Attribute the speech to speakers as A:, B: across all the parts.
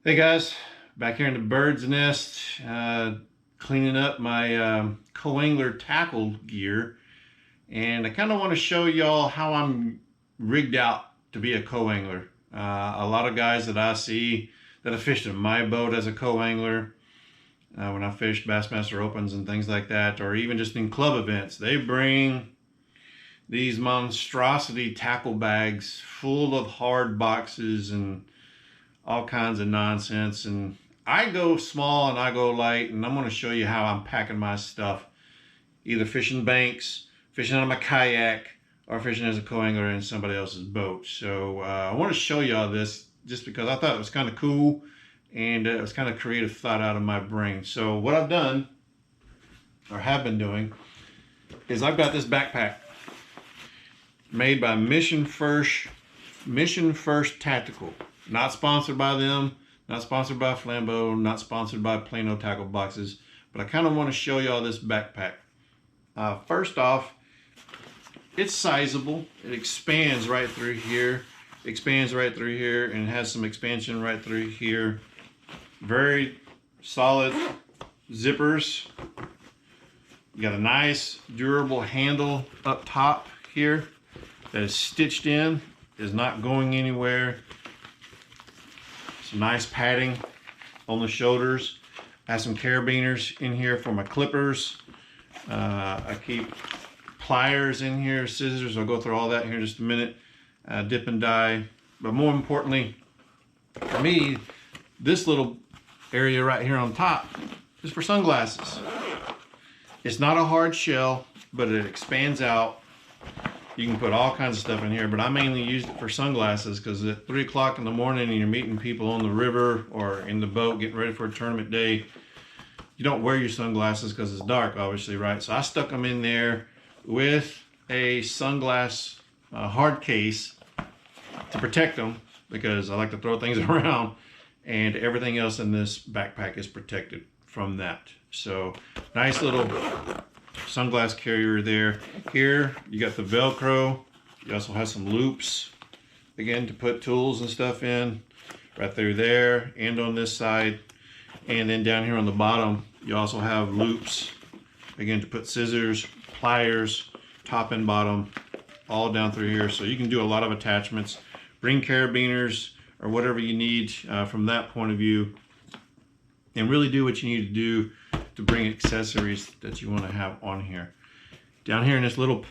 A: Hey guys, back here in the bird's nest, cleaning up my co-angler tackle gear, and I kind of want to show y'all how I'm rigged out to be a co-angler. A lot of guys that I see that have fished in my boat as a co-angler, when I fish Bassmaster Opens and things like that, or even just in club events, they bring these monstrosity tackle bags full of hard boxes and all kinds of nonsense. And I go small and I go light, and I'm going to show you how I'm packing my stuff, either fishing banks, fishing on my kayak, or fishing as a co-angler in somebody else's boat. So I want to show y'all this just because I thought it was kind of cool, and it was kind of creative thought out of my brain. So what I've done, or have been doing, is I've got this backpack made by Mission First Tactical. Not sponsored by them, not sponsored by Flambeau, not sponsored by Plano Tackle Boxes, but I kind of want to show y'all this backpack. First off, it's sizable. It expands right through here, and it has some expansion right through here. Very solid zippers. You got a nice durable handle up top here that is stitched in, is not going anywhere. Some nice padding on the shoulders. I have some carabiners in here for my clippers. I keep pliers in here, scissors. I'll go through all that here in just a minute. Dip and die. But more importantly, for me, this little area right here on top is for sunglasses. It's not a hard shell, but it expands out. You can put all kinds of stuff in here, but I mainly used it for sunglasses because at 3 o'clock in the morning and you're meeting people on the river or in the boat getting ready for a tournament day, you don't wear your sunglasses because it's dark, obviously, right? So I stuck them in there with a sunglass hard case to protect them because I like to throw things around, and everything else in this backpack is protected from that. So nice little sunglass carrier there. Here you got the Velcro. You also have some loops, again, to put tools and stuff in, right through there and on this side. And then down here on the bottom you also have loops, again, to put scissors, pliers, top and bottom, all down through here. So you can do a lot of attachments, bring carabiners or whatever you need from that point of view, and really do what you need to do to bring accessories that you want to have on here. Down here in this little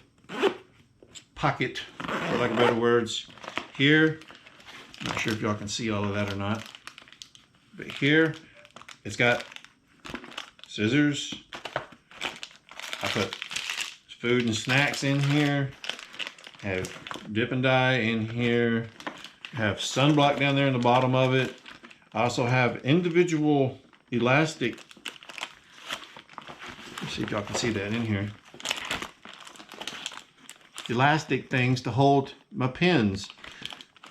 A: pocket, for lack of better words, here, I'm not sure if y'all can see all of that or not, but here it's got scissors. I put food and snacks in here, have dip and die in here, have sunblock down there in the bottom of it. I also have individual elastic, let's see if y'all can see that in here, elastic things to hold my pins,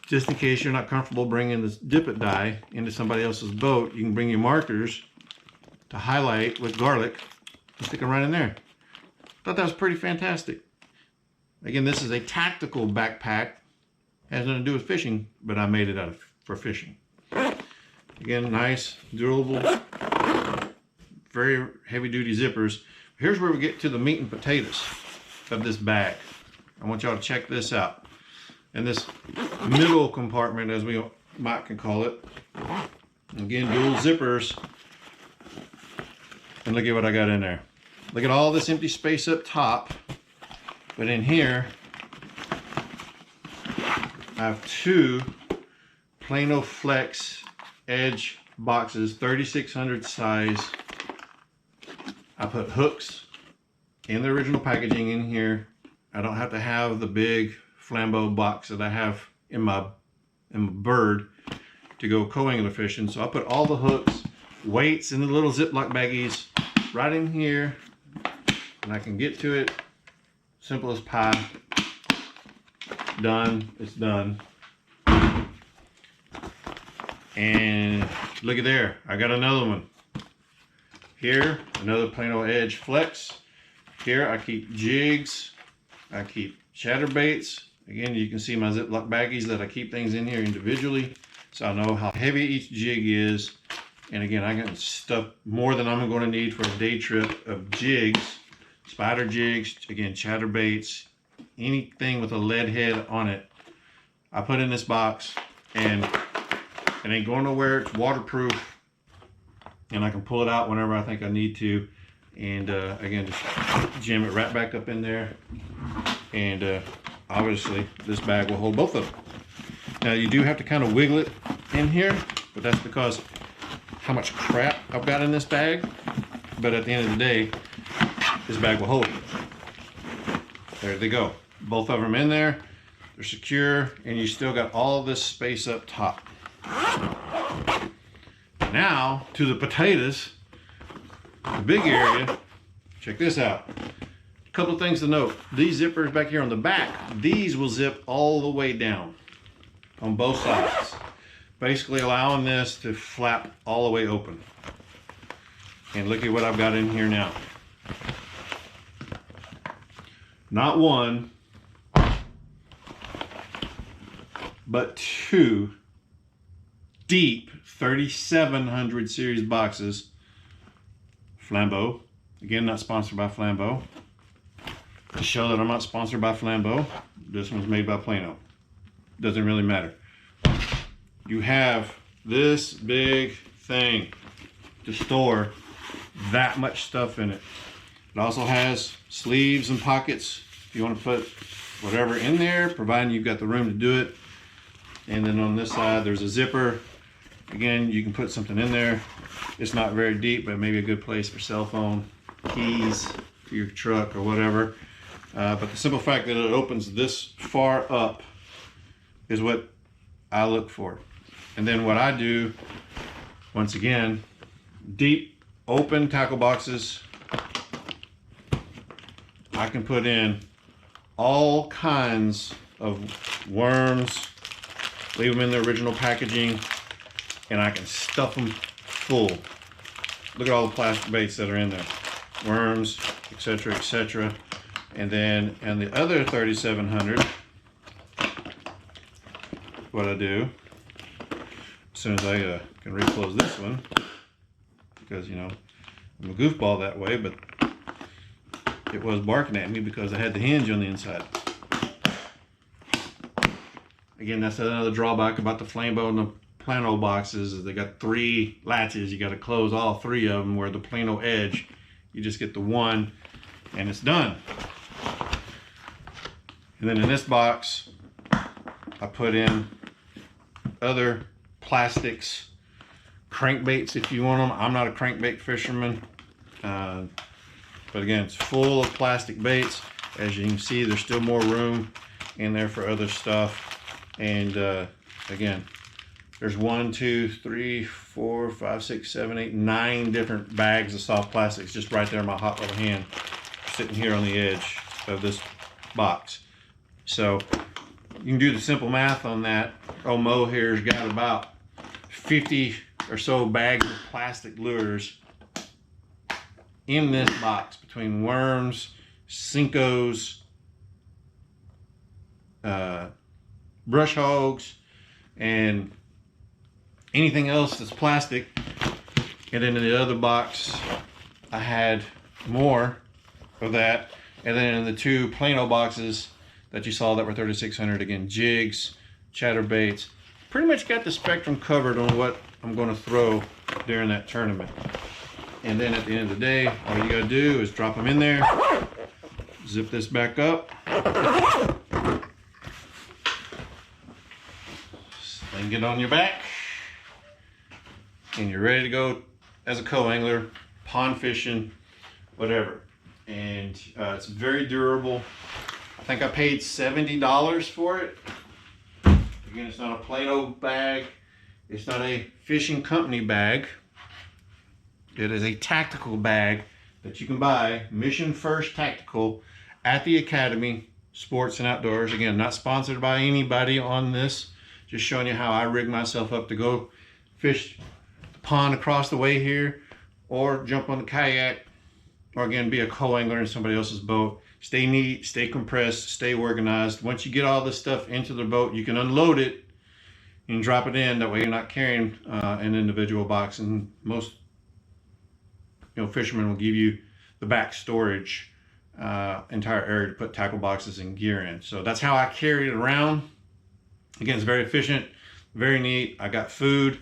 A: just in case you're not comfortable bringing this dip it die into somebody else's boat. You can bring your markers to highlight with garlic and stick them right in there. Thought that was pretty fantastic. Again, this is a tactical backpack, has nothing to do with fishing, but I made it for fishing. Again, nice, durable, very heavy duty zippers. Here's where we get to the meat and potatoes of this bag. I want y'all to check this out. In this middle compartment, as we might can call it, again, dual zippers. And look at what I got in there. Look at all this empty space up top. But in here, I have 2 Plano Flex Edge boxes, 3600 size. I put hooks in the original packaging in here. I don't have to have the big Flambeau box that I have in my bird to go co-angler fishing. So I put all the hooks, weights in the little Ziploc baggies right in here, and I can get to it. Simple as pie. Done. It's done. And look at there, I got another one. Here, another Plano Edge Flex. Here I keep jigs, I keep chatterbaits. Again, you can see my Ziploc baggies that I keep things in here individually. so I know how heavy each jig is. And again, I got stuff more than I'm going to need for a day trip of jigs, spider jigs, again, chatterbaits, anything with a lead head on it. I put in this box, and it ain't going nowhere. It's waterproof, and I can pull it out whenever I think I need to. And again, just jam it right back up in there. And obviously, this bag will hold both of them. Now, you do have to kind of wiggle it in here, but that's because how much crap I've got in this bag. But at the end of the day, this bag will hold it. There they go. Both of them in there. They're secure, and you still got all this space up top. Now to the potatoes, the big area. Check this out. A couple of things to note. These zippers back here on the back, these will zip all the way down on both sides, basically allowing this to flap all the way open. And look at what I've got in here now. Not one, but two deep 3700 series boxes. Flambeau. Again, not sponsored by Flambeau. To show that I'm not sponsored by Flambeau, this one's made by Plano. Doesn't really matter. You have this big thing to store that much stuff in it. It also has sleeves and pockets if you want to put whatever in there, providing you've got the room to do it. And then on this side, there's a zipper. Again, you can put something in there. It's not very deep, but maybe a good place for cell phone, keys for your truck or whatever. But the simple fact that it opens this far up is what I look for. And then what I do, once again, deep open tackle boxes. I can put in all kinds of worms, leave them in the original packaging, and I can stuff them full. Look at all the plastic baits that are in there. Worms, etc., etc. And then, and the other 3700, what I do, as soon as I can reclose this one, because, you know, I'm a goofball that way, but it was barking at me because I had the hinge on the inside. Again, that's another drawback about the Flambeau and the Plano boxes, is they got 3 latches. You got to close all 3 of them, where the Plano Edge, you just get the one and it's done. And then in this box, I put in other plastics, crankbaits if you want them. I'm not a crankbait fisherman, but again, it's full of plastic baits. As you can see, there's still more room in there for other stuff. And again, there's 1, 2, 3, 4, 5, 6, 7, 8, 9 different bags of soft plastics just right there in my hot little hand, sitting here on the edge of this box. So you can do the simple math on that. Mo here's got about 50 or so bags of plastic lures in this box, between worms, Cincos, brush hogs, and anything else that's plastic. And then in the other box, I had more of that. And then in the 2 Plano boxes that you saw that were 3600, again, jigs, chatterbaits. Pretty much got the spectrum covered on what I'm going to throw during that tournament. And then at the end of the day, all you got to do is drop them in there, zip this back up, sling it on your back, and you're ready to go as a co-angler, pond fishing, whatever. And it's very durable. I think I paid $70 for it. Again, it's not a Plano bag. It's not a fishing company bag. It is a tactical bag that you can buy, Mission First Tactical, at the Academy Sports and Outdoors. Again, not sponsored by anybody on this. Just showing you how I rig myself up to go fish the pond across the way here, or jump on the kayak, or again, be a co-angler in somebody else's boat. Stay neat, stay compressed, stay organized. Once you get all this stuff into the boat, you can unload it and drop it in. That way you're not carrying an individual box, and most fishermen will give you the back storage entire area to put tackle boxes and gear in. So that's how I carry it around. Again, it's very efficient, very neat. I got food.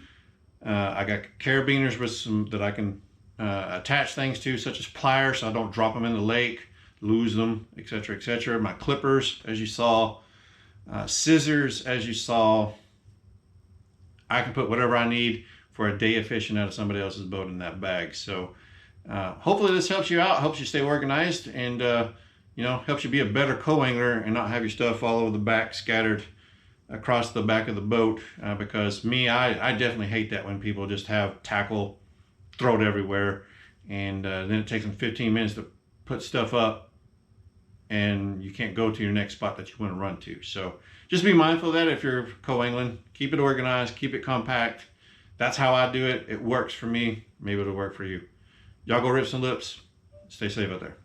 A: I got carabiners with some that I can attach things to, such as pliers, so I don't drop them in the lake, lose them, etc., etc. My clippers, as you saw, scissors, as you saw. I can put whatever I need for a day of fishing out of somebody else's boat in that bag. So hopefully this helps you out, helps you stay organized, and helps you be a better co-angler and not have your stuff all over the back, scattered across the back of the boat. Because I definitely hate that when people just have tackle throw it everywhere, and then it takes them 15 minutes to put stuff up, and you can't go to your next spot that you want to run to. So just be mindful of that if you're co-angling. Keep it organized, keep it compact. That's how I do it. It works for me. Maybe it'll work for you. Y'all go rip some lips. Stay safe out there.